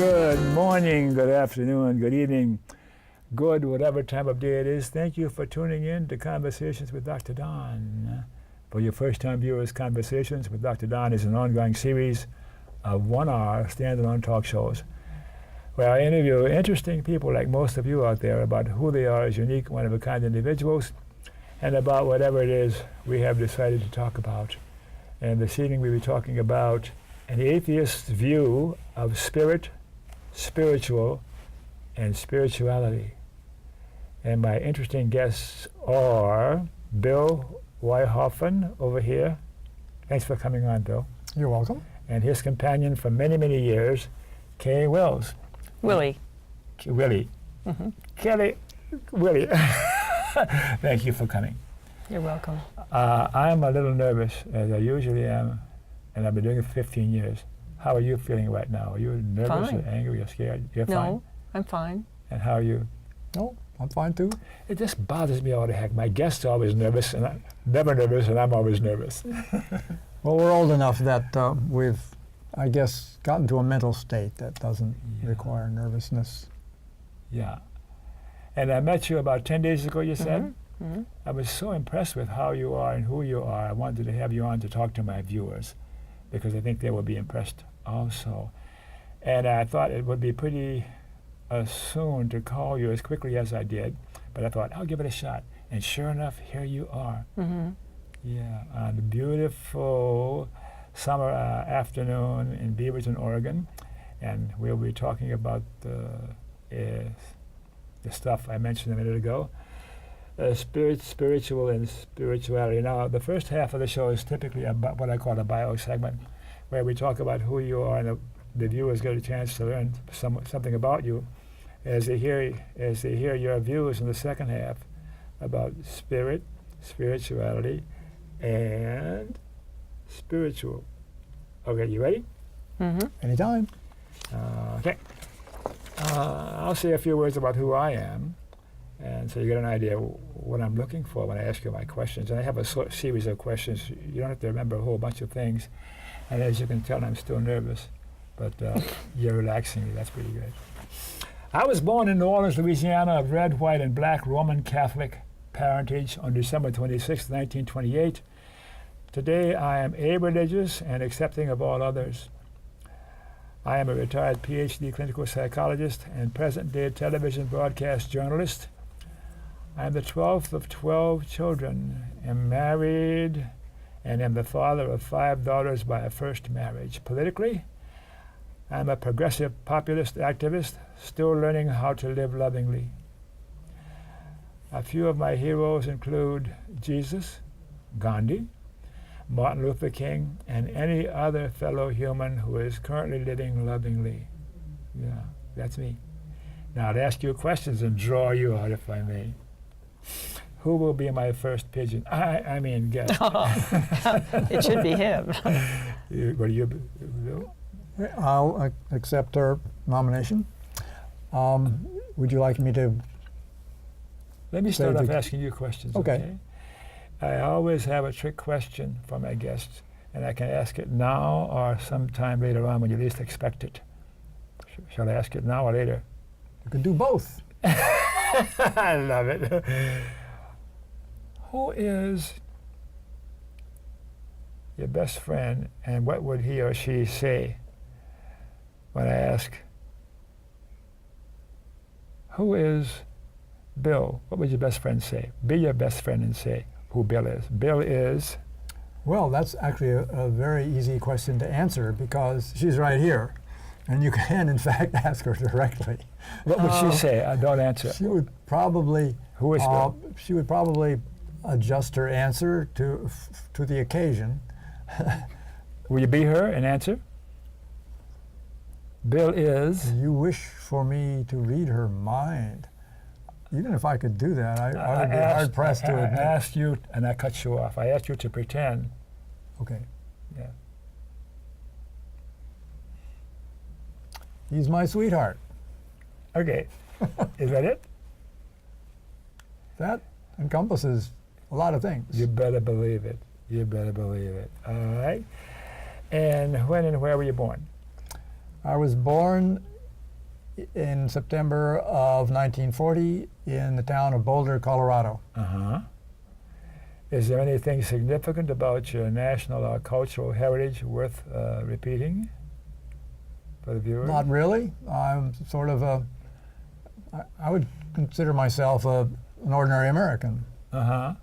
Good morning, good afternoon, good evening, good whatever time of day it is. Thank you for tuning in to Conversations with Dr. Don. For your first-time viewers, Conversations with Dr. Don is an ongoing series of 1-hour standalone talk shows where I interview interesting people like most of you out there about who they are as unique, one-of-a-kind individuals and about whatever it is we have decided to talk about. And this evening we'll be talking about an atheist's view of spirit, spiritual, and spirituality. And my interesting guests are Bill Wyhoffen over here. Thanks for coming on, Bill. You're welcome. And his companion for many, many years, Kay Wells. Willie. Willie. Mm-hmm. Kelly. Willie. Thank you for coming. You're welcome. I'm a little nervous, as I usually am, and I've been doing it for 15 years. How are you feeling right now? Are you nervous Fine. or angry or scared? You're No, fine? I'm fine. And how are you? No, I'm fine too. It just bothers me all the heck. My guests are always nervous, and I'm never nervous, and I'm always nervous. Well, we're old enough that we've, I guess, gotten to a mental state that doesn't require nervousness. Yeah. And I met you about 10 days ago, you said? Mm-hmm. I was so impressed with how you are and who you are. I wanted to have you on to talk to my viewers because I think they will be impressed also. And I thought it would be pretty soon to call you as quickly as I did, but I thought, I'll give it a shot. And sure enough, here you are. Mm-hmm. Yeah, on a beautiful summer afternoon in Beaverton, Oregon. And we'll be talking about the stuff I mentioned a minute ago. Spiritual and spirituality. Now, the first half of the show is typically about what I call a bio segment, where we talk about who you are, and the viewers get a chance to learn something about you as they hear your views in the second half about spirit, spirituality, and spiritual. Okay, you ready? Mm-hmm. Anytime. Okay. I'll say a few words about who I am, and so you get an idea what I'm looking for when I ask you my questions. And I have a series of questions. You don't have to remember a whole bunch of things. And as you can tell, I'm still nervous, but you're relaxing me. That's pretty good. I was born in New Orleans, Louisiana, of red, white, and black Roman Catholic parentage on December 26, 1928. Today, I am a-religious and accepting of all others. I am a retired PhD clinical psychologist and present-day television broadcast journalist. I am the 12th of 12 children, am married, and am the father of 5 daughters by a first marriage. Politically, I'm a progressive populist activist, still learning how to live lovingly. A few of my heroes include Jesus, Gandhi, Martin Luther King, and any other fellow human who is currently living lovingly. Yeah, that's me. Now I'll ask you questions and draw you out if I may. Who will be my first pigeon? I mean guest. It should be him. What do you do? I'll accept her nomination. Would you like me to? Let me start off asking you questions, Okay. I always have a trick question for my guests, and I can ask it now or sometime later on when you least expect it. Shall I ask it now or later? You could do both. I love it. Who is your best friend, and what would he or she say when I ask, who is Bill? What would your best friend say? Be your best friend and say who Bill is. Bill is? Well, that's actually a very easy question to answer because she's right here. And you can, in fact, ask her directly. What would she say? I don't answer. She would probably. Who is Bill? She would probably adjust her answer to the occasion. Will you be her and answer? Bill is? You wish for me to read her mind. Even if I could do that, I would be hard pressed to admit. I asked you, and I cut you off. I asked you to pretend. Okay. Yeah. He's my sweetheart. Okay. Is that it? That encompasses a lot of things. You better believe it. You better believe it. All right. And when and where were you born? I was born in September of 1940 in the town of Boulder, Colorado. Uh-huh. Is there anything significant about your national or cultural heritage worth repeating for the viewers? Not really. I'm sort of I would consider myself an ordinary American. Uh-huh.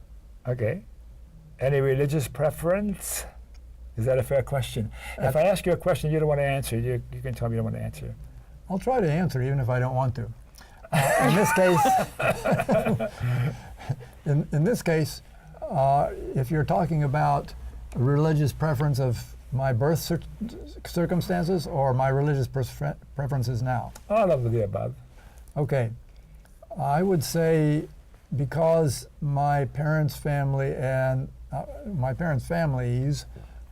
Okay. Any religious preference? Is that a fair question? If I ask you a question you don't want to answer, you can tell me you don't want to answer. I'll try to answer even if I don't want to. In this case, in this case, if you're talking about religious preference of my birth circumstances or my religious preferences now? All of the above. Okay. I would say because my parents' family and my parents' families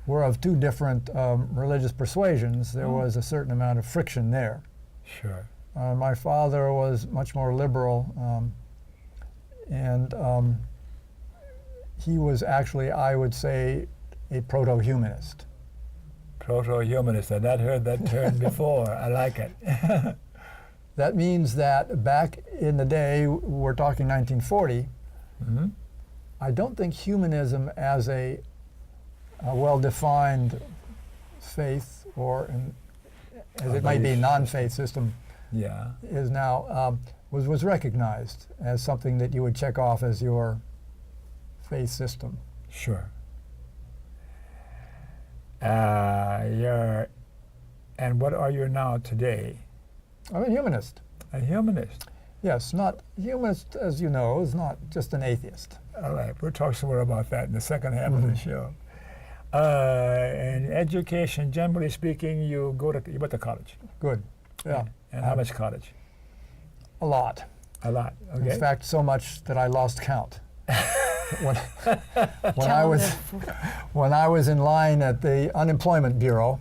were of two different religious persuasions, there was a certain amount of friction there. Sure. My father was much more liberal, and he was actually, I would say, a proto-humanist. Proto-humanist. I've not heard that term before. I like it. That means that back in the day, we're talking 1940, Mm-hmm. I don't think humanism as a well-defined faith, or as it might be non-faith system, Yeah. is now, was recognized as something that you would check off as your faith system. Sure. And what are you now today? I'm a humanist. A humanist. Yes, not humanist, as you know, is not just an atheist. All right, we'll talk some more about that in the second half of the show. And education, generally speaking, you went to college. Good. Yeah. And how much college? A lot. A lot. Okay. In fact, so much that I lost count. when I was in line at the Unemployment Bureau,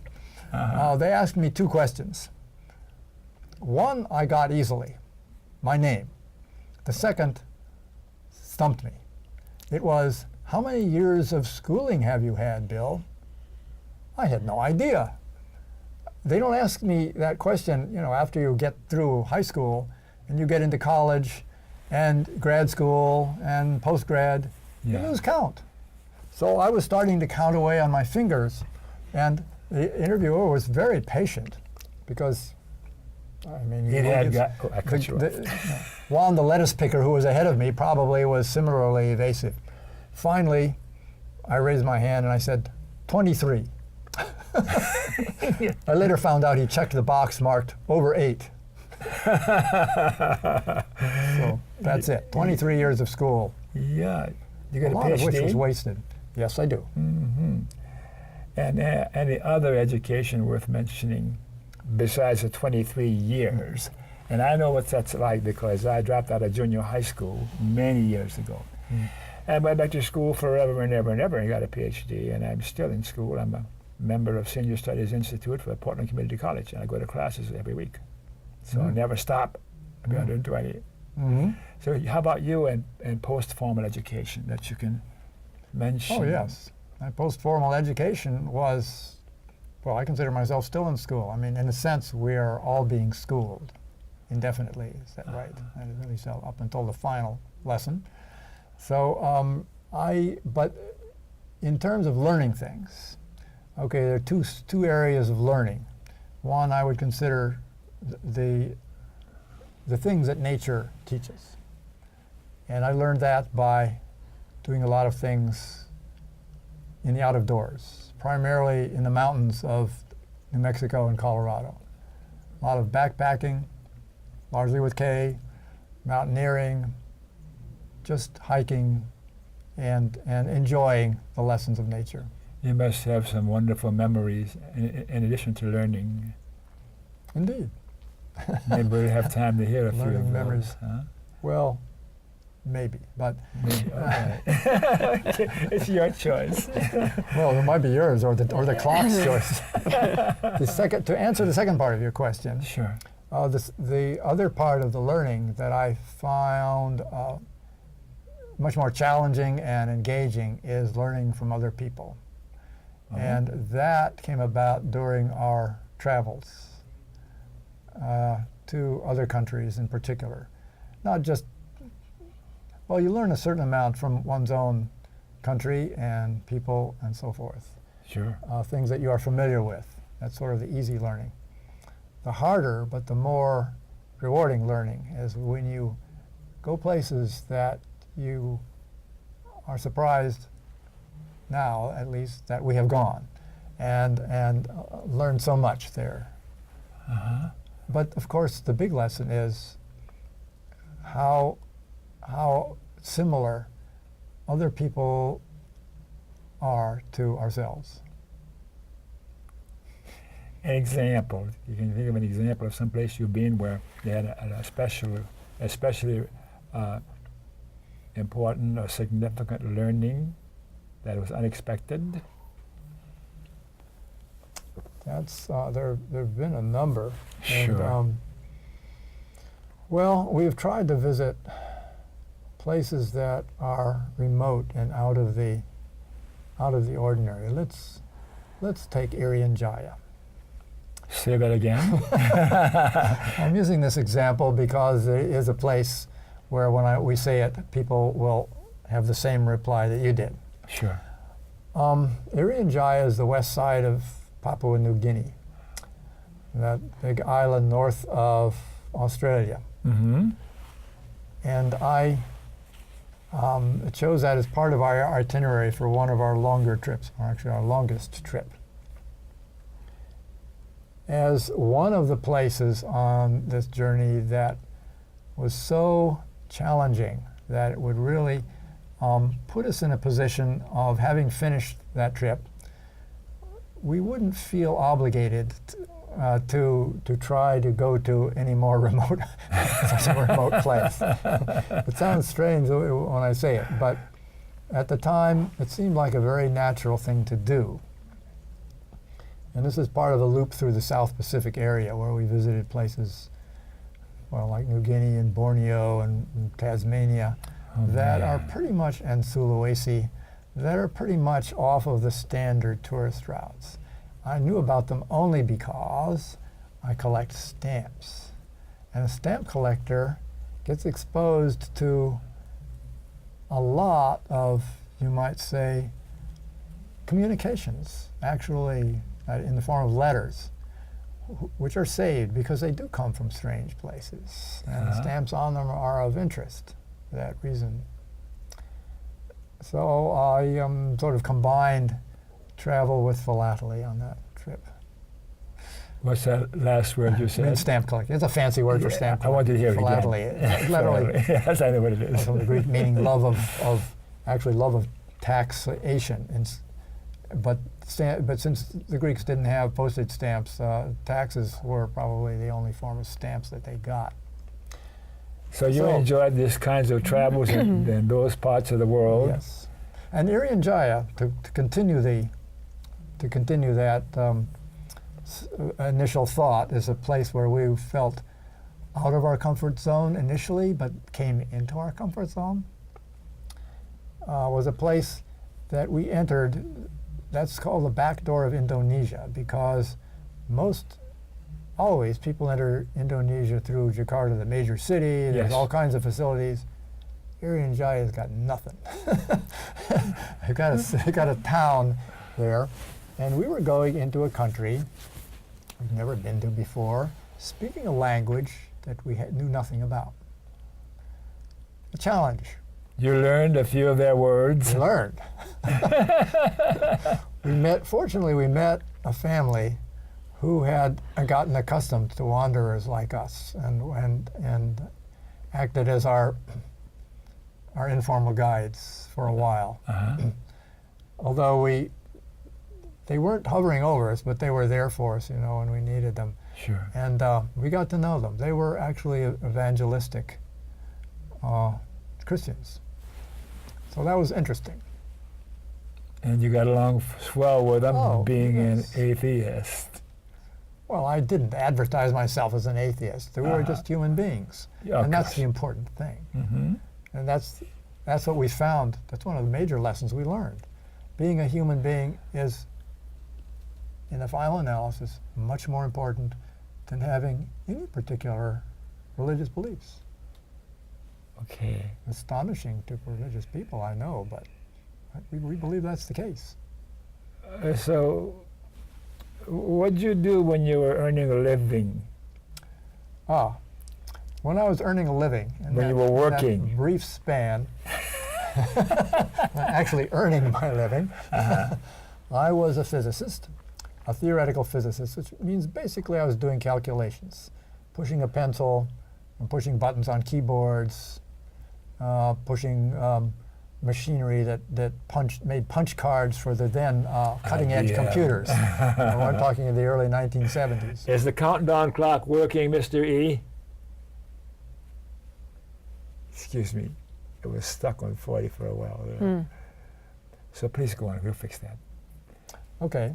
they asked me two questions. One I got easily, my name. The second stumped me. It was, how many years of schooling have you had, Bill? I had no idea. They don't ask me that question, you know, after you get through high school and you get into college and grad school and post-grad. You lose count. So I was starting to count away on my fingers, and the interviewer was very patient because, I mean, Juan, the lettuce picker who was ahead of me, probably was similarly evasive. Finally, I raised my hand and I said, 23. I later found out he checked the box marked over 8. So that's it. 23 years of school. Yeah. You got a lot PhD? Of which was wasted. Yes, I do. Mm-hmm. And any other education worth mentioning besides the 23 years? And I know what that's like because I dropped out of junior high school many years ago. And went back to school forever and ever and ever and got a PhD, and I'm still in school. I'm a member of Senior Studies Institute for Portland Community College, and I go to classes every week. So I never stop. I'll be 120. So how about you and post-formal education that you can mention? Oh, yes. My post-formal education was, well, I consider myself still in school. I mean, in a sense, we are all being schooled indefinitely. Is that right? And really so up until the final lesson. So but in terms of learning things, okay, there are two areas of learning. One, I would consider the things that nature teaches. And I learned that by doing a lot of things in the out of doors, primarily in the mountains of New Mexico and Colorado. A lot of backpacking, largely with K, mountaineering, just hiking and enjoying the lessons of nature. You must have some wonderful memories in addition to learning. Indeed. Maybe we'll have time to hear a few Learning of memories. those. Huh? Well, maybe, but Maybe. All right. It's your choice. well, it might be yours or the clock's choice. To answer the second part of your question, Sure. the other part of the learning that I found much more challenging and engaging is learning from other people. And that came about during our travels. to other countries in particular. Not just, well, you learn a certain amount from one's own country and people and so forth. Sure. Things that you are familiar with. That's sort of the easy learning. The harder, but the more rewarding learning is when you go places that you are surprised now, at least, that we have gone and learned so much there. Uh-huh. But of course, the big lesson is how similar other people are to ourselves. An example. You can think of an example of some place you've been where you had a especially important or significant learning that was unexpected. That's there've been a number. Sure. And, well, we've tried to visit places that are remote and out of the ordinary. Let's take Irian Jaya. Say that again. I'm using this example because it is a place where when we say it, people will have the same reply that you did. Sure. Irian Jaya is the west side of Papua New Guinea, that big island north of Australia. Mm-hmm. And I chose that as part of our itinerary for one of our longer trips, or actually our longest trip. As one of the places on this journey that was so challenging that it would really put us in a position of having finished that trip, we wouldn't feel obligated to try to go to any more remote place. It sounds strange when I say it, but at the time it seemed like a very natural thing to do. And this is part of the loop through the South Pacific area where we visited places, well, like New Guinea and Borneo and Tasmania, that are pretty much, and Sulawesi, that are pretty much off of the standard tourist routes. I knew about them only because I collect stamps. And a stamp collector gets exposed to a lot of, you might say, communications, actually in the form of letters, which are saved because they do come from strange places. And the stamps on them are of interest for that reason. So I sort of combined travel with philately on that trip. What's that last word you said? Stamp collecting. It's a fancy word for stamp collecting. I want to hear it philately. again. Literally. Yes, I know what it is. From the Greek meaning love of taxation. But since the Greeks didn't have postage stamps, taxes were probably the only form of stamps that they got. So you enjoyed these kinds of travels in those parts of the world? Yes. And Irian Jaya, to continue that initial thought, is a place where we felt out of our comfort zone initially, but came into our comfort zone. Was a place that we entered. That's called the back door of Indonesia, because always people enter Indonesia through Jakarta, the major city. There's all kinds of facilities. Irian Jaya's got nothing. They've got a town there, and we were going into a country we've never been to before, speaking a language that we knew nothing about. A challenge. You learned a few of their words? We learned. Fortunately, we met a family who had gotten accustomed to wanderers like us and acted as our informal guides for a while. Although they weren't hovering over us, but they were there for us, when we needed them. Sure. And we got to know them. They were actually evangelistic Christians. So that was interesting. And you got along swell with them, being yes. an atheist. Well, I didn't advertise myself as an atheist. We were just human beings. Yeah, and that's the important thing. Mm-hmm. And that's what we found. That's one of the major lessons we learned. Being a human being is, in the final analysis, much more important than having any particular religious beliefs. Okay. Astonishing to religious people, I know, but we believe that's the case. So, what did you do when you were earning a living? When I was earning a living, and When you were working. that brief span, actually earning my living, I was a physicist, a theoretical physicist, which means basically I was doing calculations, pushing a pencil, and pushing buttons on keyboards, pushing machinery that made punch cards for the then cutting-edge computers. We're talking in the early 1970s. Is the countdown clock working, Mr. E? Excuse me. It was stuck on 40 for a while there. So please go on. We'll fix that. Okay.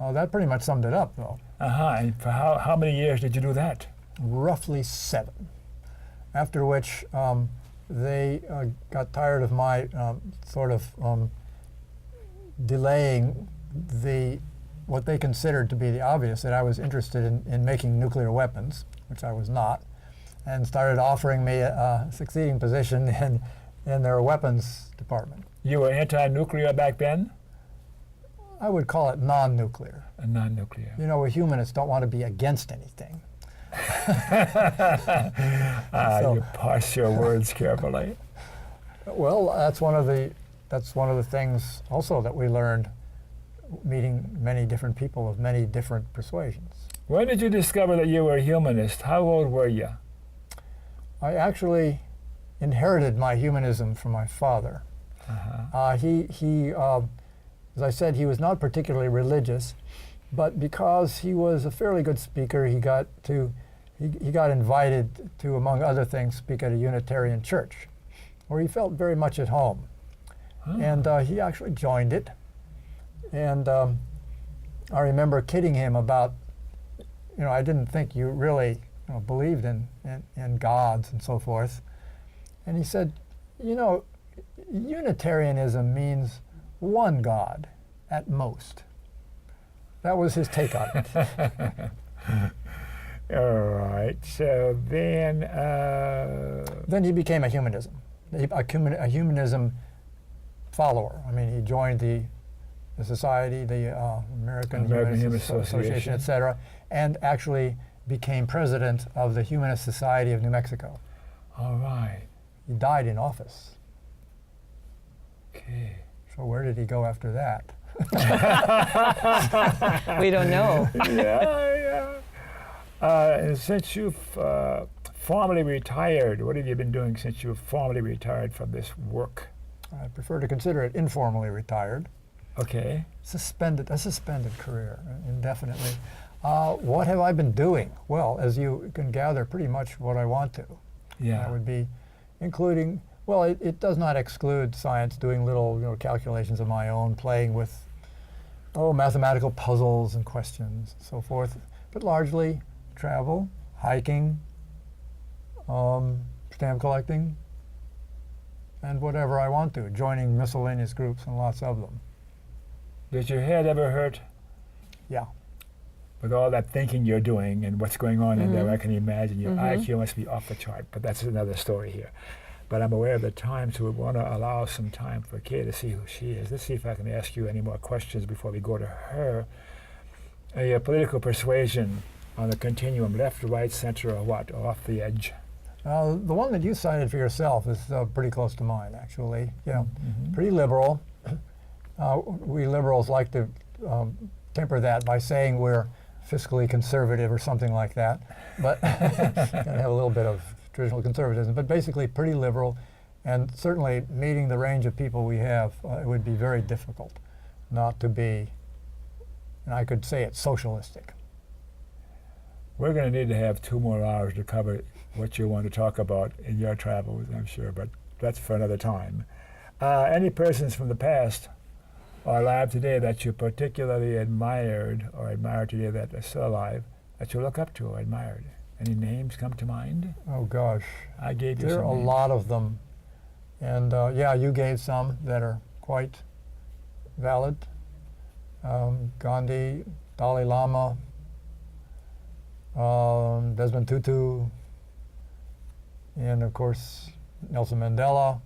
That pretty much summed it up, though. And for how many years did you do that? Roughly 7. After which they got tired of my sort of delaying what they considered to be the obvious, that I was interested in making nuclear weapons, which I was not, and started offering me a succeeding position in their weapons department. You were anti-nuclear back then? I would call it non-nuclear. Non-nuclear. You know, we humanists don't want to be against anything. You parse your words carefully. Well, that's one of the things also that we learned meeting many different people of many different persuasions. When did you discover that you were a humanist? How old were you? I actually inherited my humanism from my father. He as I said, he was not particularly religious, but because he was a fairly good speaker, he got invited to, among other things, speak at a Unitarian church, where he felt very much at home. And he actually joined it. And I remember kidding him about, I didn't think you really believed in gods and so forth. And he said, Unitarianism means one God at most. That was his take on it. All right. So then... Then he became a humanism follower. I mean, he joined the society, the American Humanist Association, etc., and actually became president of the Humanist Society of New Mexico. All right. He died in office. Okay. So where did he go after that? We don't know. And since you've formally retired, what have you been doing since you've formally retired from this work? I prefer to consider it informally retired. Okay. A suspended career, indefinitely. What have I been doing? Well, as you can gather, pretty much what I want to. Yeah. That would be including, well, it does not exclude science, doing little calculations of my own, playing with, mathematical puzzles and questions, and so forth, but largely travel, hiking, stamp collecting, and whatever I want to, joining miscellaneous groups, and lots of them. Does your head ever hurt? Yeah. With all that thinking you're doing and what's going on in there, I can imagine your IQ must be off the chart, but that's another story here. But I'm aware of the time, so we want to allow some time for Kay to see who she is. Let's see if I can ask you any more questions before we go to her. Your political persuasion on the continuum, left, right, center, or what, or off the edge? The one that you cited for yourself is pretty close to mine, actually. Pretty liberal. We liberals like to temper that by saying we're fiscally conservative or something like that, but gotta have a little bit of traditional conservatism, but basically pretty liberal, and certainly meeting the range of people we have, it would be very difficult not to be, and I could say it's socialistic. We're going to need to have 2 more hours to cover what you want to talk about in your travels, I'm sure, but that's for another time. Any persons from the past or alive today that you particularly admired or admire today that are still alive, that you look up to or admired? Any names come to mind? Oh gosh, I gave you there are a names. lot of them, and you gave some that are quite valid. Gandhi, Dalai Lama, Desmond Tutu, and of course Nelson Mandela,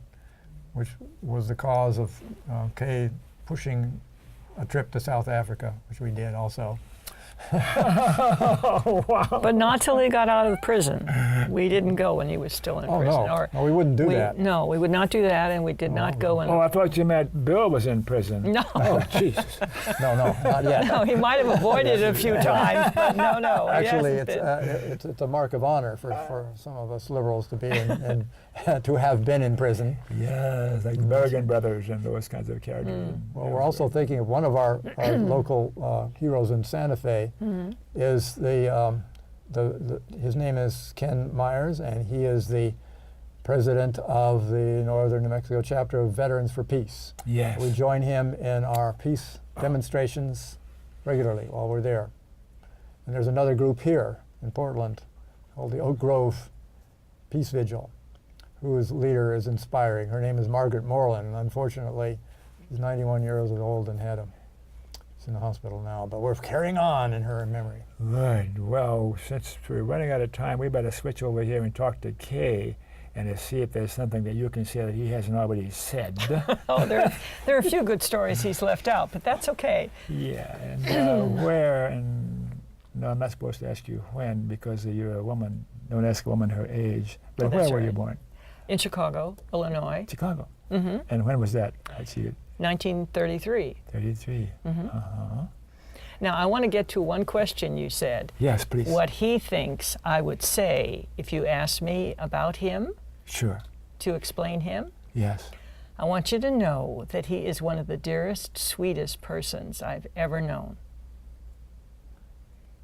which was the cause of Kay pushing a trip to South Africa, which we did also. Oh, wow. But not till he got out of prison. We didn't go when he was still in prison. No. No, we wouldn't do that. No, we would not do that, and we did not go in. Oh, I thought you meant Bill was in prison. No. Oh, Jesus. No, not yet. No, he might have avoided it a few times, but no. he Actually, hasn't been. it's a mark of honor for some of us liberals to be in, and to have been in prison. Yes, like the Bergen brothers and those kinds of characters. Well, we're also thinking of one of our local heroes in Santa Fe. Is his name is Ken Myers, and he is the president of the Northern New Mexico chapter of Veterans for Peace. Yes. We join him in our peace demonstrations regularly while we're there. And there's another group here in Portland called the Oak Grove Peace Vigil, whose leader is inspiring. Her name is Margaret Moreland, and unfortunately, she's 91 years old and had a in the hospital now, but we're carrying on in her memory. Right. Well, since we're running out of time, we better switch over here and talk to Kay and to see if there's something that you can say that he hasn't already said. Oh, there are a few good stories he's left out, but that's okay. Yeah. And where, and no, I'm not supposed to ask you when because you're a woman. Don't ask a woman her age. But where were you born? In Chicago, Illinois. Chicago. Mm-hmm. And when was that? I see it. 1933. 33. Mm-hmm. Uh-huh. Now, I want to get to one question you said. Yes, please. What he thinks I would say if you asked me about him. Sure. To explain him. Yes. I want you to know that he is one of the dearest, sweetest persons I've ever known.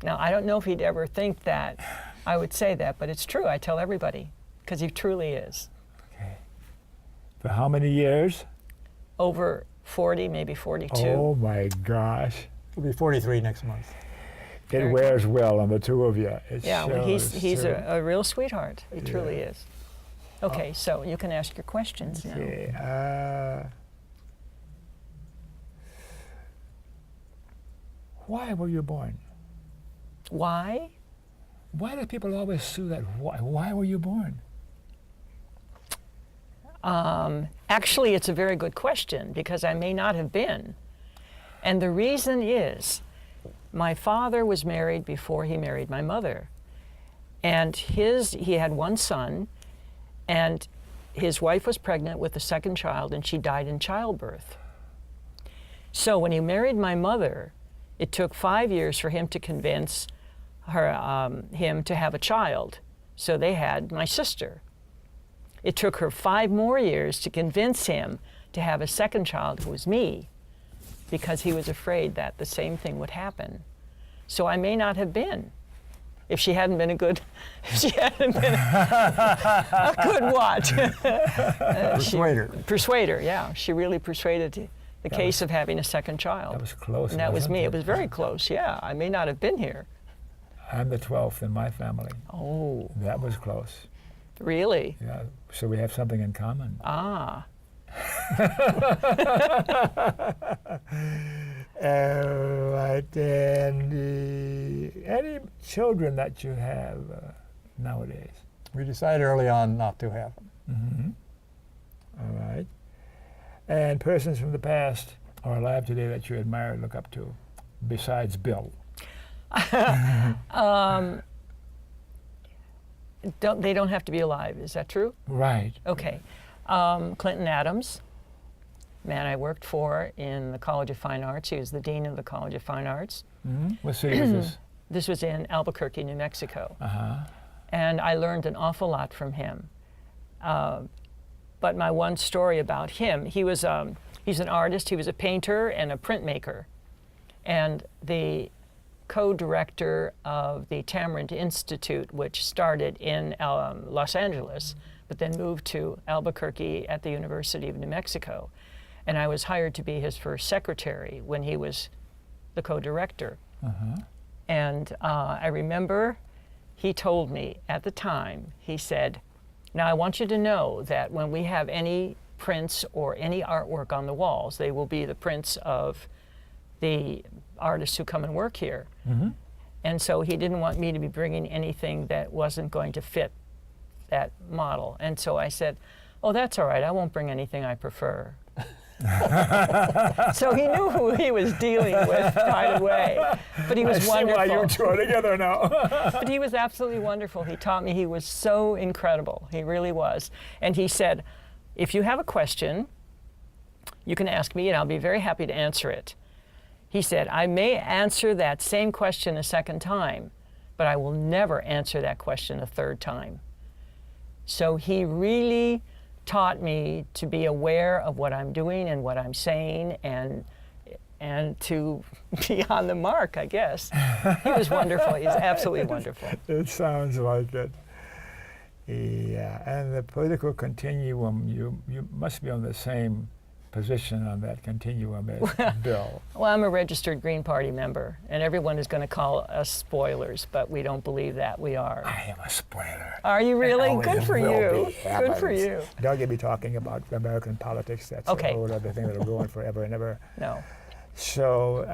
Now, I don't know if he'd ever think that I would say that, but it's true. I tell everybody, because he truly is. Okay. For how many years? Over 40, maybe 42. Oh my gosh. He'll be 43 next month. It wears well on the two of you. It yeah, well, shows he's through. a real sweetheart. He truly is. Okay, so you can ask your questions now. Okay. Why were you born? Why? Why do people always sue that? Why were you born? Actually, it's a very good question because I may not have been. And the reason is my father was married before he married my mother. And he had one son, and his wife was pregnant with the second child, and she died in childbirth. So when he married my mother, it took 5 years for him to convince him to have a child. So they had my sister. It took her 5 more years to convince him to have a second child, who was me, because he was afraid that the same thing would happen. So I may not have been, if she hadn't been a good what? Persuader, yeah. She really persuaded the case of having a second child. That was close. And that was me. It It was very close, yeah. I may not have been here. I'm the 12th in my family. Oh. That was close. Really? Yeah. So we have something in common. Ah. Right. And any children that you have nowadays? We decided early on not to have them. Mm-hmm. All right. And persons from the past or alive today that you admire and look up to, besides Bill? They don't have to be alive, is that true? Right. Okay. Clinton Adams, man I worked for in the College of Fine Arts. He was the dean of the College of Fine Arts. Mm-hmm. What city was this? This was in Albuquerque, New Mexico. Uh-huh. And I learned an awful lot from him. But my one story about him, he's an artist, he was a painter and a printmaker. And the co-director of the Tamarind Institute, which started in Los Angeles, but then moved to Albuquerque at the University of New Mexico. And I was hired to be his first secretary when he was the co-director. Uh-huh. And I remember he told me at the time, he said, now I want you to know that when we have any prints or any artwork on the walls, they will be the prints of the artists who come and work here. Mm-hmm. And so he didn't want me to be bringing anything that wasn't going to fit that model. And so I said, oh, that's all right. I won't bring anything I prefer. So he knew who he was dealing with right away. But he was wonderful. I see why you two are together now. But he was absolutely wonderful. He taught me. He was so incredible. He really was. And he said, if you have a question, you can ask me and I'll be very happy to answer it. He said, I may answer that same question a second time, but I will never answer that question a third time. So he really taught me to be aware of what I'm doing and what I'm saying and to be on the mark, I guess. He was wonderful. He's absolutely wonderful. It sounds like it. Yeah, and the political continuum, you must be on the same position on that continuum as Bill. Well, I'm a registered Green Party member, and everyone is going to call us spoilers, but we don't believe that we are. I am a spoiler. Are you really? And Good for will you. be, Good for you. Don't get me talking about American politics. That's Okay. a whole other thing that'll go on forever and ever. No. So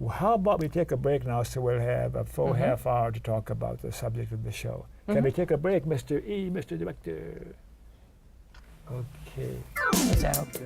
how about we take a break now so we'll have a full half hour to talk about the subject of the show. Can we take a break, Mr. E, Mr. Director? Okay. Is that okay?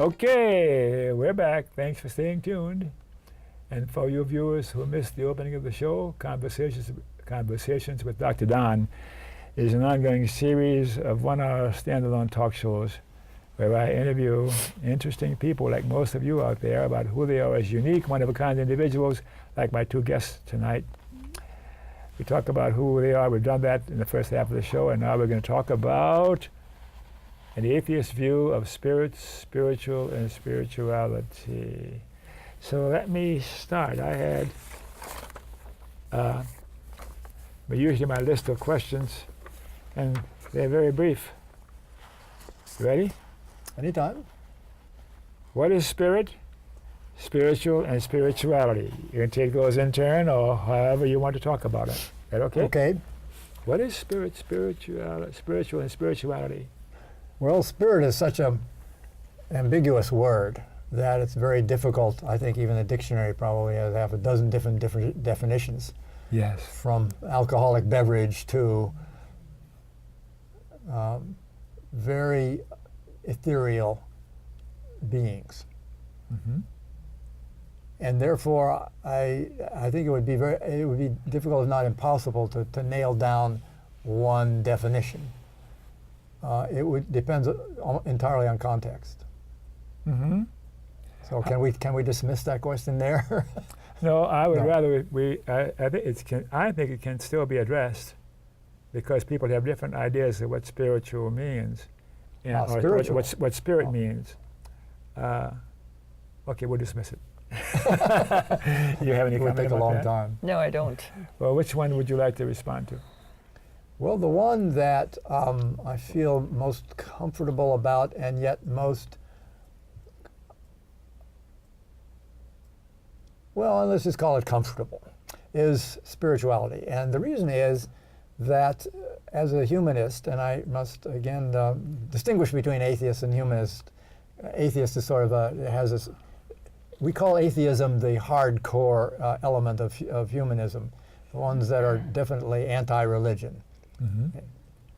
Okay, we're back. Thanks for staying tuned. And for you viewers who missed the opening of the show, Conversations with Dr. Don is an ongoing series of one-hour standalone talk shows where I interview interesting people like most of you out there about who they are as unique, one-of-a-kind individuals like my two guests tonight. We talk about who they are. We've done that in the first half of the show, and now we're going to talk about an atheist view of spirit, spiritual, and spirituality. So let me start. I had usually my list of questions, and they're very brief. You ready? Anytime. What is spirit, spiritual, and spirituality? You can take those in turn, or however you want to talk about it. Is that okay? Okay. What is spirit, spiritual, and spirituality? Well, spirit is such an ambiguous word that it's very difficult. I think even the dictionary probably has half a dozen different definitions. Yes. From alcoholic beverage to very ethereal beings. Mm-hmm. And therefore, I think it would be difficult, if not impossible, to nail down one definition. It would depends entirely on context. Mm-hmm. So can we dismiss that question there? No, I would No. rather I think it can still be addressed because people have different ideas of what spiritual means, and or spiritual. what spirit Oh. means. Okay, we'll dismiss it. You have any It would comment take a about long that? time. No, I don't. Well, which one would you like to respond to? Well, the one that I feel most comfortable about and yet most, well, let's just call it comfortable, is spirituality. And the reason is that as a humanist, and I must again distinguish between atheist and humanist. Atheist is sort of has this, we call atheism the hardcore element of humanism, the ones that are definitely anti-religion,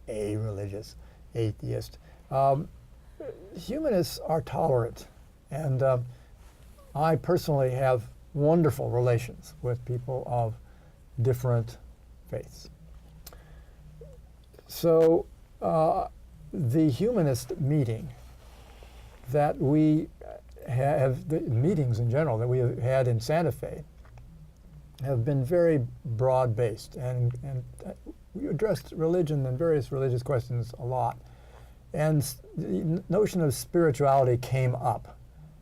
a-religious, atheist. Humanists are tolerant, and I personally have wonderful relations with people of different faiths. So the humanist meeting that we have, the meetings in general that we have had in Santa Fe have been very broad-based, and we addressed religion and various religious questions a lot. And the notion of spirituality came up.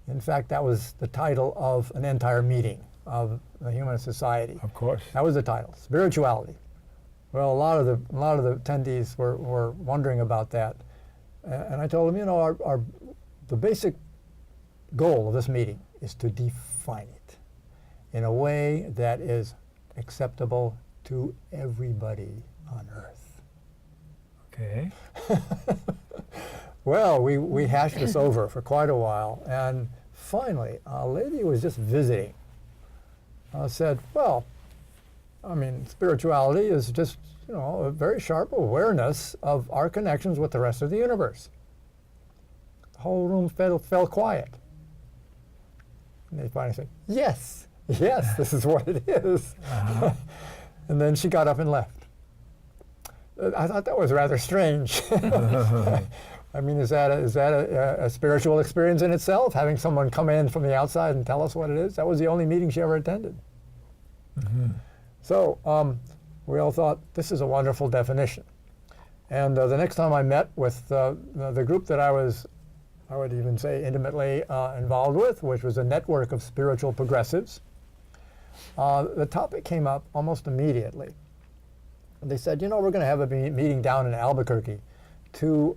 In fact, that was the title of an entire meeting of the Humanist Society. Of course. That was the title, spirituality. Well, a lot of the attendees were wondering about that, and I told them, you know, the basic goal of this meeting is to define it in a way that is acceptable to everybody on Earth. Okay. Well, we hashed this over for quite a while, and finally, a lady who was just visiting said, well, I mean, spirituality is just, you know, a very sharp awareness of our connections with the rest of the universe. The whole room fell quiet. And they finally said, yes, this is what it is. And then she got up and left. I thought that was rather strange. I mean, is that a spiritual experience in itself, having someone come in from the outside and tell us what it is? That was the only meeting she ever attended. So we all thought, this is a wonderful definition. And the next time I met with the group that I would even say intimately involved with, which was a network of spiritual progressives, the topic came up almost immediately. They said, you know, we're going to have a meeting down in Albuquerque to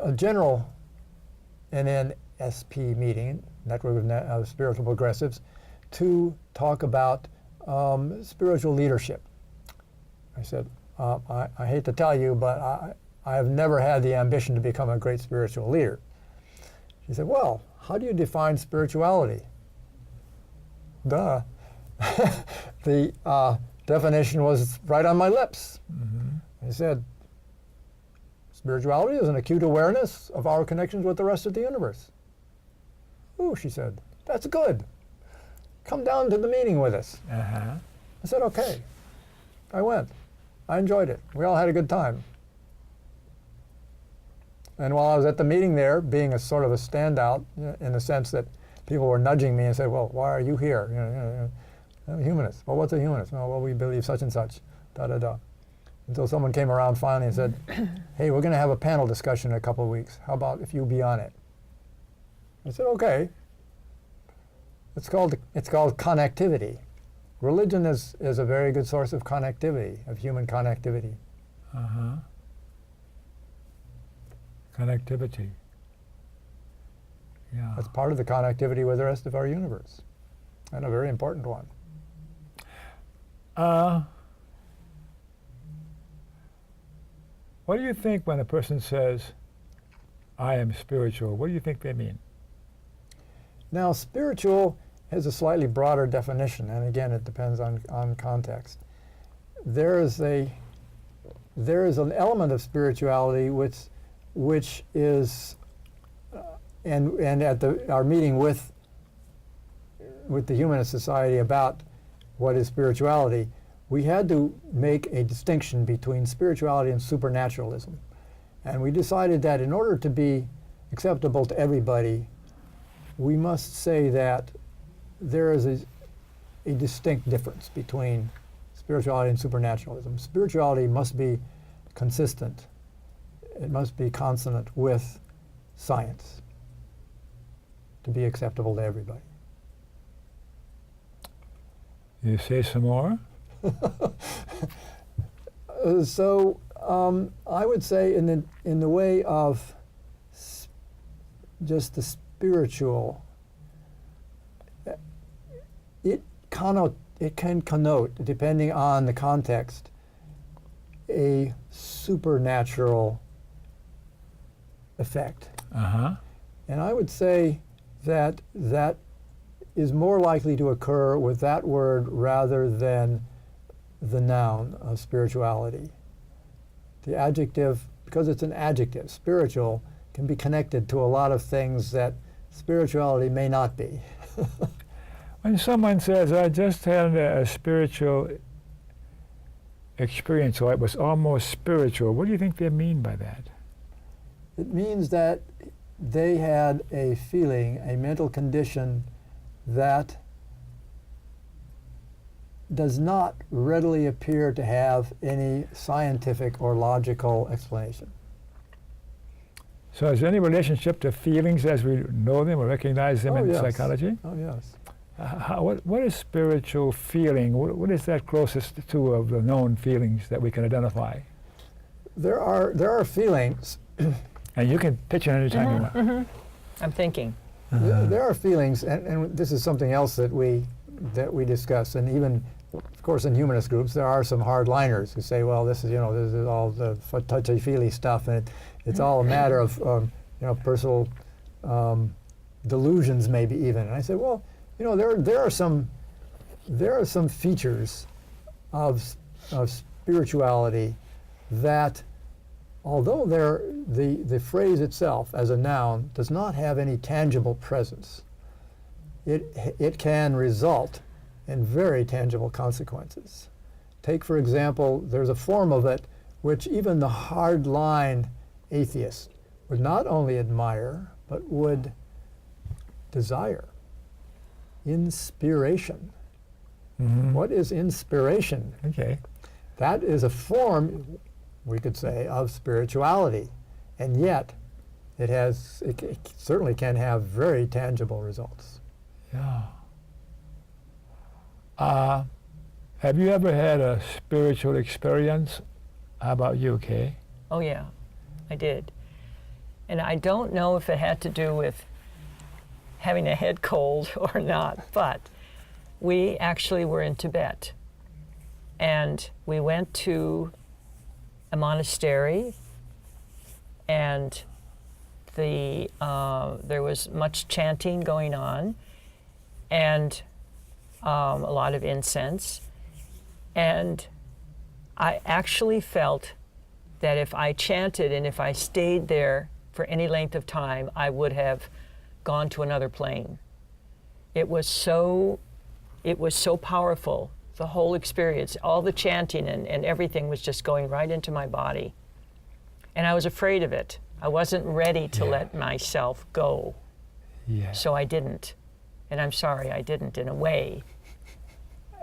a general NNSP meeting, Network of Spiritual Progressives, to talk about spiritual leadership. I said, I hate to tell you, but I have never had the ambition to become a great spiritual leader. She said, well, how do you define spirituality? Duh. The definition was right on my lips. I said, spirituality is an acute awareness of our connections with the rest of the universe. Ooh, she said, that's good. Come down to the meeting with us. I said, okay. I went. I enjoyed it. We all had a good time. And while I was at the meeting there, being a sort of a standout, in the sense that people were nudging me and said, well, why are you here? You know, I'm a humanist. Well, what's a humanist? Well, we believe such and such, da-da-da. Until someone came around finally and said, hey, we're going to have a panel discussion in a couple of weeks. How about if you be on it? I said, okay. It's called connectivity. Religion is a very good source of connectivity, of human connectivity. Connectivity. Yeah. That's part of the connectivity with the rest of our universe, and a very important one. What do you think when a person says, I am spiritual? What do you think they mean? Now, spiritual has a slightly broader definition, and again, it depends on context. There is an element of spirituality which is, and at our meeting with the Humanist Society about what is spirituality, we had to make a distinction between spirituality and supernaturalism. And we decided that in order to be acceptable to everybody, we must say that there is a distinct difference between spirituality and supernaturalism. Spirituality must be consistent. It must be consonant with science to be acceptable to everybody. You say some more? So I would say in the way of just the spiritual, connote, depending on the context, a supernatural effect. Uh-huh. And I would say that that is more likely to occur with that word rather than the noun of spirituality. The adjective, because it's an adjective, spiritual, can be connected to a lot of things that spirituality may not be. When someone says, I just had a spiritual experience, or it was almost spiritual, what do you think they mean by that? It means that they had a feeling, a mental condition that does not readily appear to have any scientific or logical explanation. So is there any relationship to feelings as we know them or recognize them in yes. psychology? Oh, yes. What is spiritual feeling? What is that closest to of the known feelings that we can identify? There are feelings. And you can pitch it anytime you want. Mm-hmm. I'm thinking. There are feelings, and this is something else that we discuss, and even, of course, in humanist groups, there are some hardliners who say, well, this is all the touchy-feely stuff, and it's all a matter of personal delusions, maybe even. And I say, well, there are some features of spirituality that, although the phrase itself as a noun does not have any tangible presence, it can result in very tangible consequences. Take, for example, there's a form of it which even the hard-line atheist would not only admire, but would desire. Inspiration. Mm-hmm. What is inspiration? Okay. That is a form, we could say, of spirituality, and yet it certainly can have very tangible results. Yeah. Have you ever had a spiritual experience? How about you, Kay? Oh, yeah, I did. And I don't know if it had to do with having a head cold or not, but we actually were in Tibet. And we went to a monastery, and there was much chanting going on, and a lot of incense. And I actually felt that if I chanted and if I stayed there for any length of time, I would have gone to another plane. It was so powerful, the whole experience, all the chanting and everything was just going right into my body. And I was afraid of it. I wasn't ready to let myself go. Yeah. So I didn't. And I'm sorry I didn't, in a way.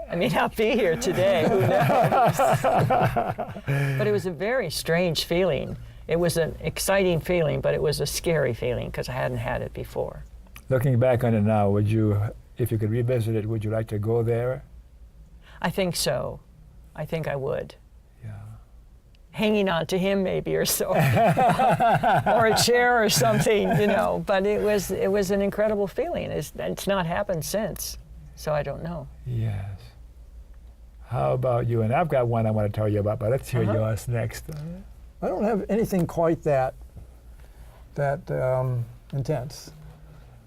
I may not be here today, who knows? But it was a very strange feeling. It was an exciting feeling, but it was a scary feeling because I hadn't had it before. Looking back on it now, would you, if you could revisit it, would you like to go there? I think so. I think I would. Yeah. Hanging on to him maybe or so. Or a chair or something, But it was an incredible feeling. It's not happened since, so I don't know. Yes. How about you? And I've got one I want to tell you about, but let's hear yours next. I don't have anything quite that intense,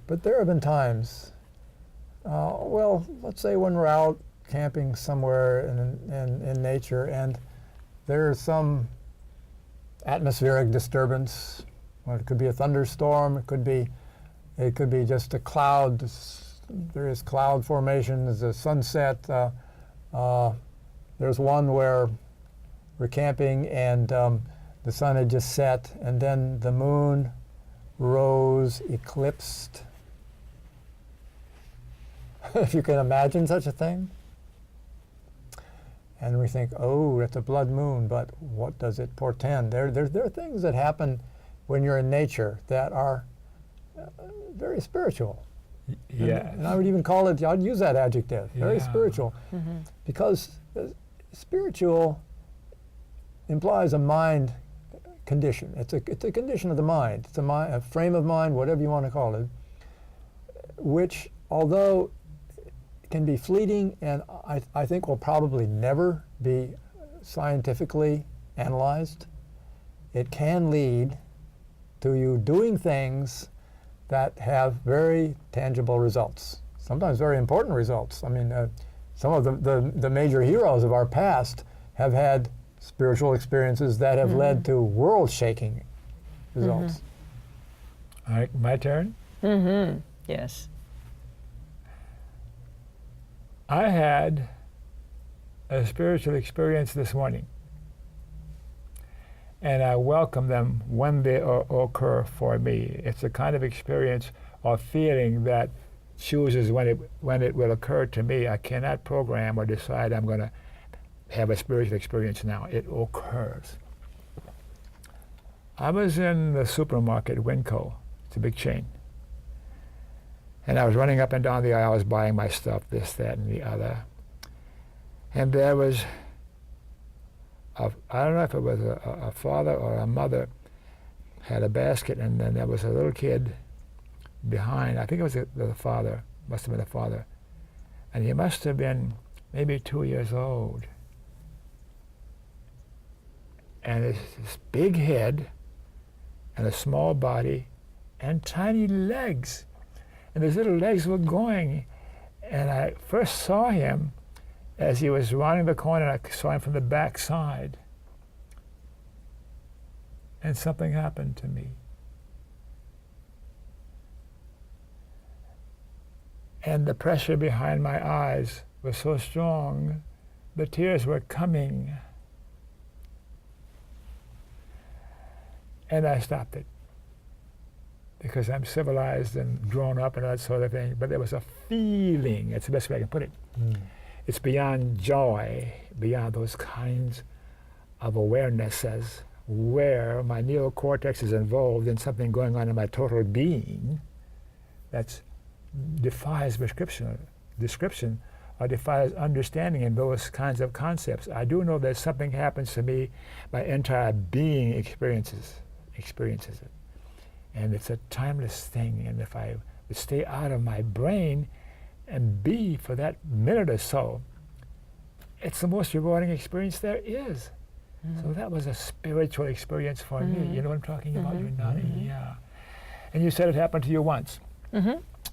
but there have been times, let's say when we're out camping somewhere in nature and there's some atmospheric disturbance. Well, it could be a thunderstorm, it could be just a cloud, various cloud formations, a sunset. There's one where we're camping and the sun had just set, and then the moon rose eclipsed. If you can imagine such a thing. And we think, oh, it's a blood moon, but what does it portend? There are things that happen when you're in nature that are very spiritual. Yeah. And I would even call it, I'd use that adjective, very spiritual. Mm-hmm. Because spiritual implies a mind condition. It's a condition of the mind. It's a frame of mind, whatever you want to call it, which, although can be fleeting, and I think will probably never be scientifically analyzed. It can lead to you doing things that have very tangible results, sometimes very important results. I mean, some of the major heroes of our past have had spiritual experiences that have led to world-shaking results. All right, my turn. Yes. I had a spiritual experience this morning, and I welcome them when they occur for me. It's a kind of experience or feeling that chooses when it will occur to me. I cannot program or decide I'm going to have a spiritual experience now. It occurs. I was in the supermarket, Winco. It's a big chain. And I was running up and down the aisles buying my stuff, this, that, and the other. And there was, I don't know if it was a father or a mother, had a basket, and then there was a little kid behind. I think it was the father, must have been the father. And he must have been maybe 2 years old. And this big head and a small body and tiny legs. And his little legs were going. And I first saw him as he was rounding the corner, and I saw him from the back side. And something happened to me. And the pressure behind my eyes was so strong, the tears were coming. And I stopped it, because I'm civilized and grown up and that sort of thing. But there was a feeling, that's the best way I can put it. It's beyond joy, beyond those kinds of awarenesses where my neocortex is involved in something going on in my total being that defies description or defies understanding in those kinds of concepts. I do know that something happens to me, my entire being experiences it. And it's a timeless thing, and if I would stay out of my brain and be for that minute or so, it's the most rewarding experience there is. So that was a spiritual experience for me. You know what I'm talking about? You're nodding, yeah. And you said it happened to you once.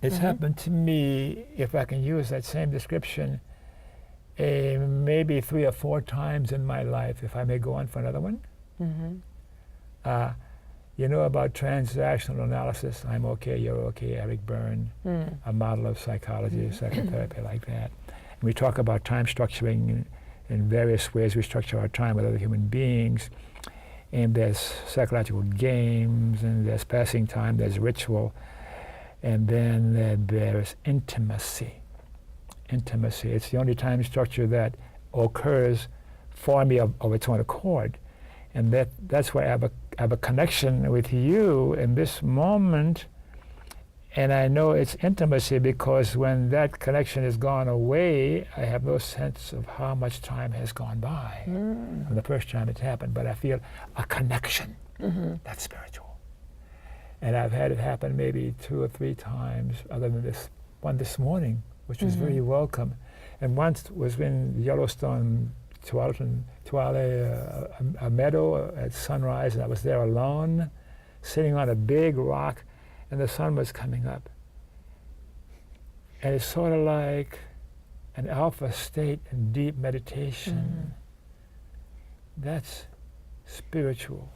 It's happened to me, if I can use that same description, maybe 3 or 4 times in my life, if I may go on for another one. You know about transactional analysis, I'm okay, you're okay, Eric Byrne, a model of psychology, psychotherapy like that. And we talk about time structuring in various ways. We structure our time with other human beings, and there's psychological games, and there's passing time, there's ritual, and then there's intimacy. Intimacy, it's the only time structure that occurs for me of its own accord. And that's why I have a connection with you in this moment, and I know it's intimacy because when that connection has gone away, I have no sense of how much time has gone by from the first time it's happened, but I feel a connection. That's spiritual. And I've had it happen maybe 2 or 3 times, other than this one this morning, which was very welcome. And once was in Yellowstone, a meadow at sunrise, and I was there alone, sitting on a big rock, and the sun was coming up. And it's sort of like an alpha state in deep meditation. That's spiritual.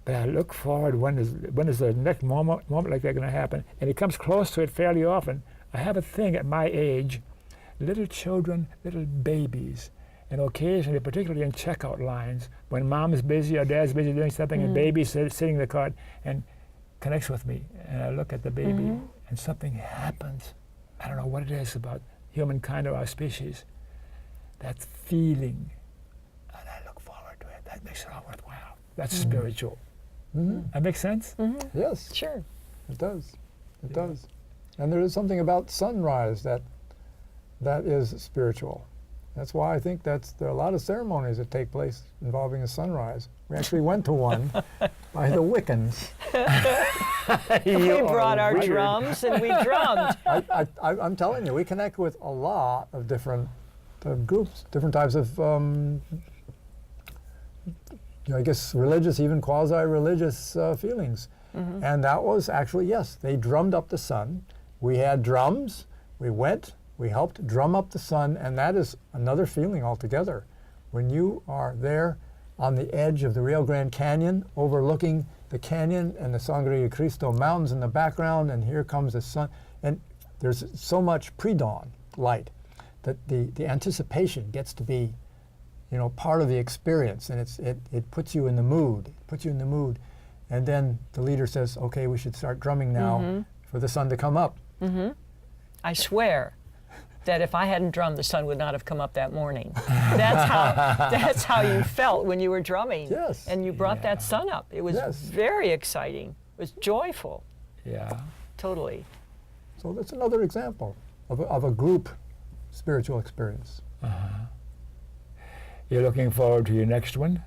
But I look forward, when is the next moment like that going to happen? And it comes close to it fairly often. I have a thing at my age, little children, little babies, and occasionally, particularly in checkout lines, when mom's busy or dad's busy doing something, and baby's sitting in the cart and connects with me, and I look at the baby, and something happens. I don't know what it is about humankind or our species. That feeling, and I look forward to it. That makes it all worthwhile. That's spiritual. That makes sense? Yes. Sure. It does. It does. And there is something about sunrise that is spiritual. That's why I think there are a lot of ceremonies that take place involving a sunrise. We actually went to one by the Wiccans. We brought our drums and we drummed. I'm telling you, we connect with a lot of different groups, different types of, I guess, religious, even quasi-religious feelings. Mm-hmm. And that was actually, yes, they drummed up the sun. We had drums. We went, we helped drum up the sun, and that is another feeling altogether. When you are there on the edge of the Rio Grande Canyon, overlooking the canyon and the Sangre de Cristo Mountains in the background, and here comes the sun, and there's so much pre-dawn light that the anticipation gets to be, you know, part of the experience, and it puts you in the mood. It puts you in the mood, and then the leader says, "Okay, we should start drumming now for the sun to come up." Mm-hmm. I swear that if I hadn't drummed, the sun would not have come up that morning. That's how you felt when you were drumming. Yes. And you brought that sun up. It was very exciting. It was joyful. Yeah. Totally. So that's another example of a group spiritual experience. You're looking forward to your next one?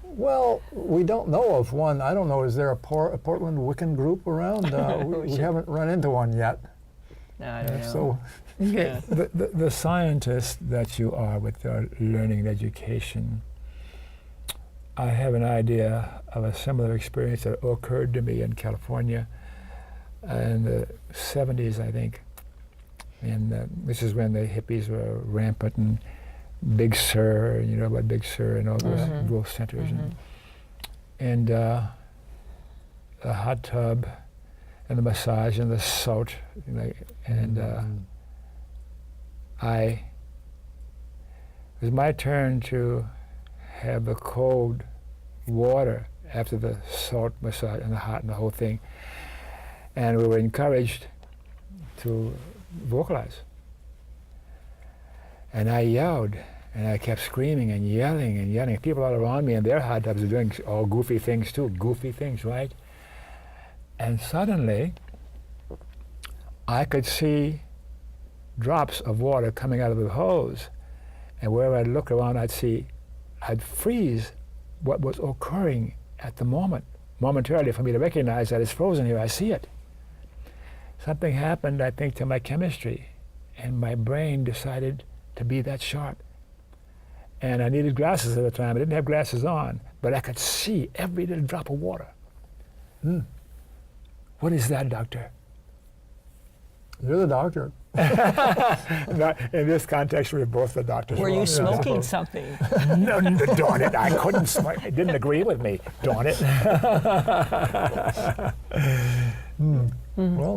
Well, we don't know of one. I don't know. Is there a Portland Wiccan group around? We haven't run into one yet. No, I don't know. So, Yeah. The scientist that you are with your learning and education, I have an idea of a similar experience that occurred to me in California in the 70s, I think. And this is when the hippies were rampant, and Big Sur, you know about Big Sur and all those growth centers. And the hot tub and the massage and the salt, you know, and it was my turn to have the cold water after the salt massage and the hot and the whole thing. And we were encouraged to vocalize. And I yelled, and I kept screaming and yelling and yelling. People all around me in their hot tubs are doing all goofy things too, goofy things, right? And suddenly, I could see drops of water coming out of the hose. And wherever I'd look around, I'd freeze what was occurring at the moment, momentarily, for me to recognize that it's frozen here. I see it. Something happened, I think, to my chemistry, and my brain decided to be that sharp. And I needed glasses at the time. I didn't have glasses on, but I could see every little drop of water. What is that, doctor? You're the doctor. In this context, we're both the doctors. Were you smoking something? No, darn it, I couldn't smoke. It didn't agree with me, darn it. Well,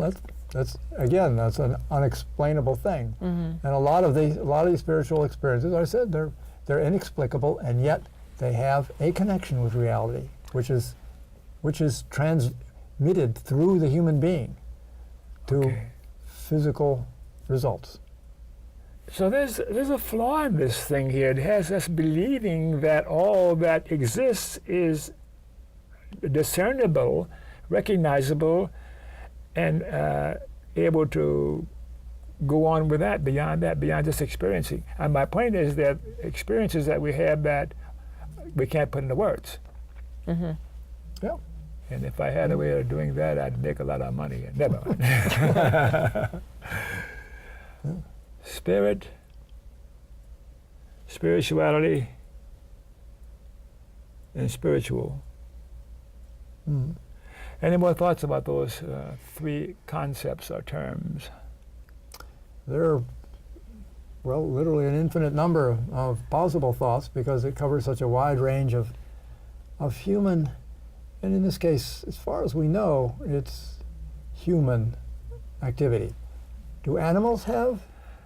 that's again, that's an unexplainable thing. And a lot of these spiritual experiences, I said, they're inexplicable, and yet they have a connection with reality, which is transmitted through the human being to physical results. So there's a flaw in this thing here. It has us believing that all that exists is discernible, recognizable, and able to go on with that, beyond just experiencing. And my point is that experiences that we have that we can't put into words. Yeah. And if I had a way of doing that, I'd make a lot of money. Never mind. Spirit, spirituality, and spiritual. Any more thoughts about those three concepts or terms? There are, well, literally an infinite number of possible thoughts, because it covers such a wide range of human, and in this case, as far as we know, it's human activity. Do animals have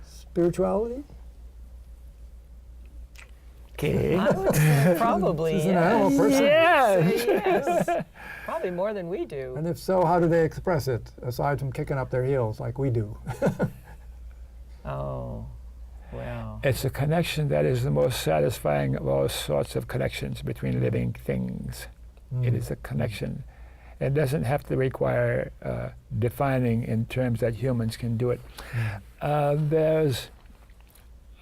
spirituality? Okay. I would say probably. Is an animal person? Yes. Probably more than we do. And if so, how do they express it, aside from kicking up their heels like we do? Oh, well. It's a connection that is the most satisfying of all sorts of connections between living things. It is a connection. It doesn't have to require defining in terms that humans can do it. There's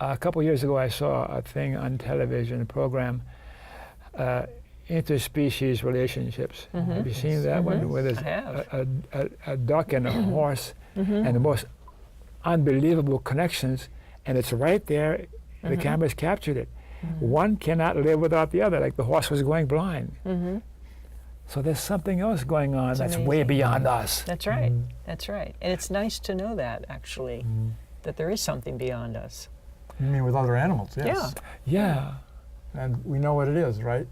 a couple years ago, I saw a thing on television, a program interspecies relationships. Have you seen that one? Where there's I have. a duck and a horse and the most unbelievable connections, and it's right there. The camera's captured it. One cannot live without the other, like the horse was going blind. So there's something else going on that's way amazing. beyond us. That's right. That's right. And it's nice to know that, actually, that there is something beyond us. You mean with other animals? Yes. Yeah. And we know what it is, right?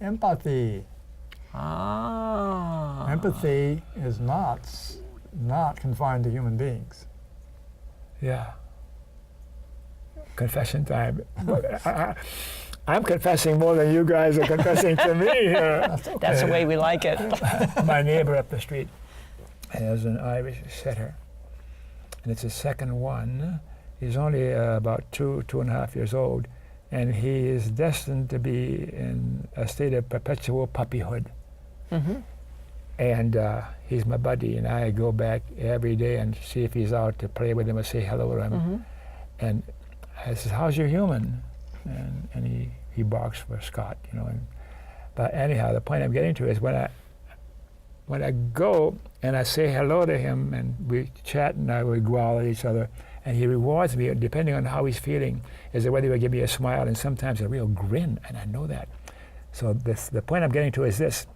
Empathy. Ah. Empathy is not confined to human beings. Yeah. Confession time. I'm confessing more than you guys are confessing to me here. That's the way we like it. My neighbor up the street has an Irish setter, and it's his second one. He's only about 2.5 years old, and he is destined to be in a state of perpetual puppyhood. And he's my buddy, and I go back every day and see if he's out to play with him or say hello to him. And I says, "How's your human?" And he barks for Scott, you know. But anyhow, the point I'm getting to is when I go and I say hello to him and we chat and we growl at each other, and he rewards me depending on how he's feeling, is that whether he will give me a smile and sometimes a real grin, and I know that. So the point I'm getting to is this: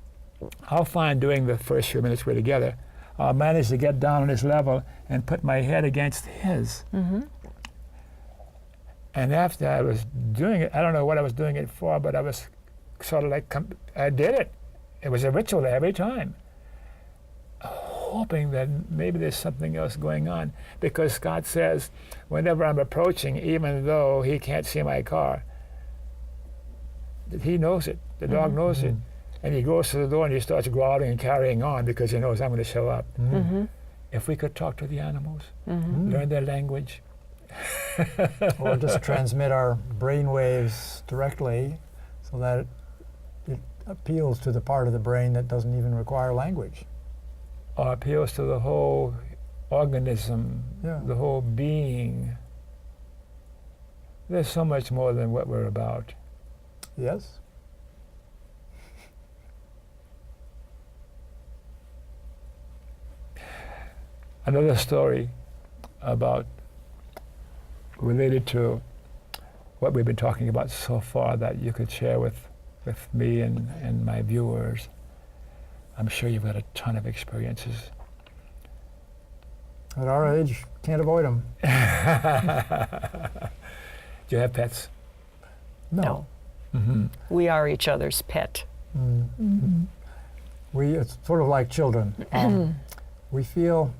I'll find during the first few minutes we're together, I'll manage to get down on his level and put my head against his. And after I was doing it, I don't know what I was doing it for, but I was sort of like, I did it. It was a ritual every time, hoping that maybe there's something else going on. Because Scott says, whenever I'm approaching, even though he can't see my car, he knows it. The dog knows it. And he goes to the door and he starts growling and carrying on because he knows I'm going to show up. If we could talk to the animals, learn their language, Or just transmit our brain waves directly so that it appeals to the part of the brain that doesn't even require language. or appeals to the whole organism, Yeah. the whole being. There's so much more than what we're about. Yes? Another story about related to what we've been talking about so far that you could share with me and my viewers. I'm sure you've got a ton of experiences. At our age, can't avoid them. Do you have pets? No. Mm-hmm. We are each other's pet. It's sort of like children. We feel,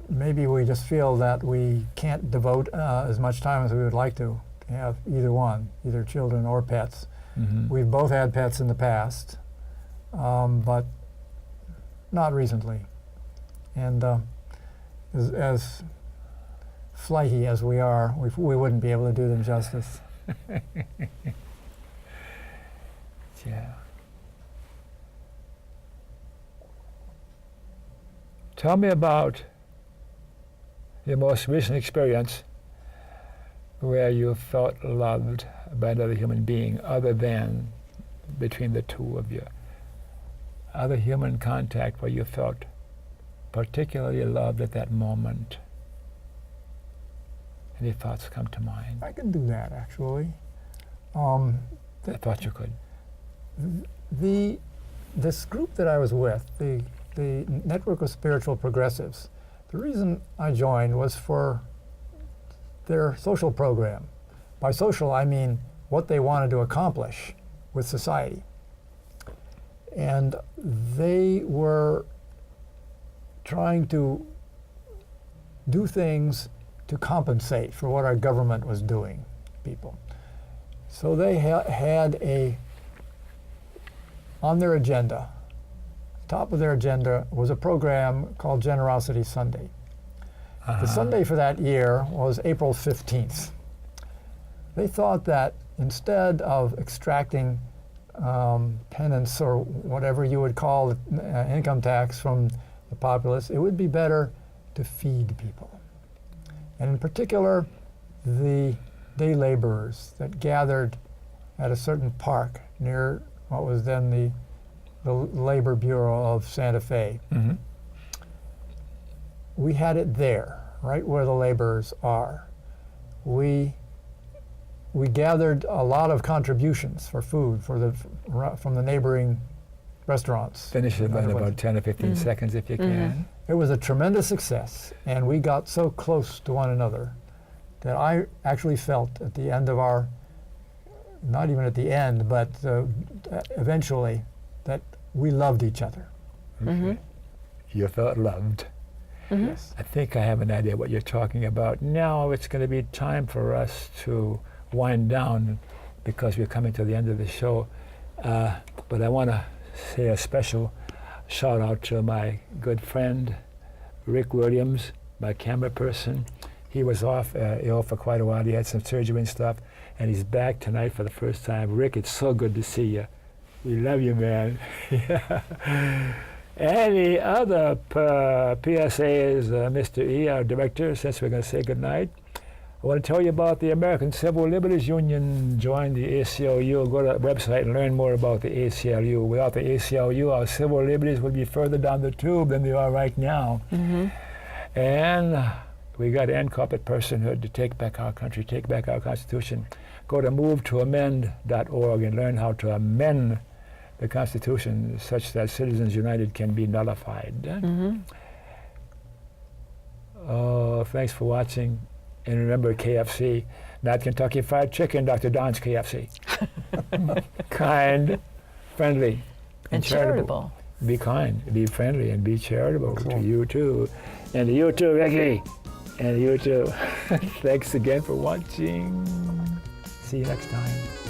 maybe we just feel that we can't devote as much time as we would like to have either one, either children or pets. Mm-hmm. We've both had pets in the past, but not recently. And as flighty as we are, we wouldn't be able to do them justice. Yeah. Tell me about your most recent experience where you felt loved by another human being other than between the two of you. Other human contact where you felt particularly loved at that moment. Any thoughts come to mind? I can do that, actually. I thought you could. This group that I was with, the Network of Spiritual Progressives, the reason I joined was for their social program. By social, I mean what they wanted to accomplish with society. And they were trying to do things to compensate for what our government was doing, people. So they had on their agenda, top of their agenda was a program called Generosity Sunday. The Sunday for that year was April 15th. They thought that instead of extracting penance or whatever you would call it, income tax from the populace, it would be better to feed people. And in particular, the day laborers that gathered at a certain park near what was then the Labor Bureau of Santa Fe. Mm-hmm. We had it there, right where the laborers are. We gathered a lot of contributions for food from the neighboring restaurants. Finish it in about 10 or 15 seconds if you can. It was a tremendous success, and we got so close to one another that I actually felt at the end of our, not even at the end, but eventually, that we loved each other. Okay. You felt loved. Yes. I think I have an idea what you're talking about. Now it's going to be time for us to wind down because we're coming to the end of the show. But I want to say a special shout out to my good friend, Rick Williams, my camera person. He was off ill for quite a while. He had some surgery and stuff, and he's back tonight for the first time. Rick, it's so good to see you. We love you, man. Any other PSAs, Mr. E, our director, since we're going to say goodnight? I want to tell you about the American Civil Liberties Union. Join the ACLU. Go to the website and learn more about the ACLU. Without the ACLU, our civil liberties would be further down the tube than they are right now. And we got to end corporate personhood to take back our country, take back our Constitution. Go to movetoamend.org and learn how to amend the Constitution such that Citizens United can be nullified. Oh, thanks for watching. And remember KFC, not Kentucky Fried Chicken, Dr. Don's KFC. Kind, friendly, And charitable. Be kind, be friendly, and be charitable Cool. to you too. And to you too, Ricky. And you too. Thanks again for watching. See you next time.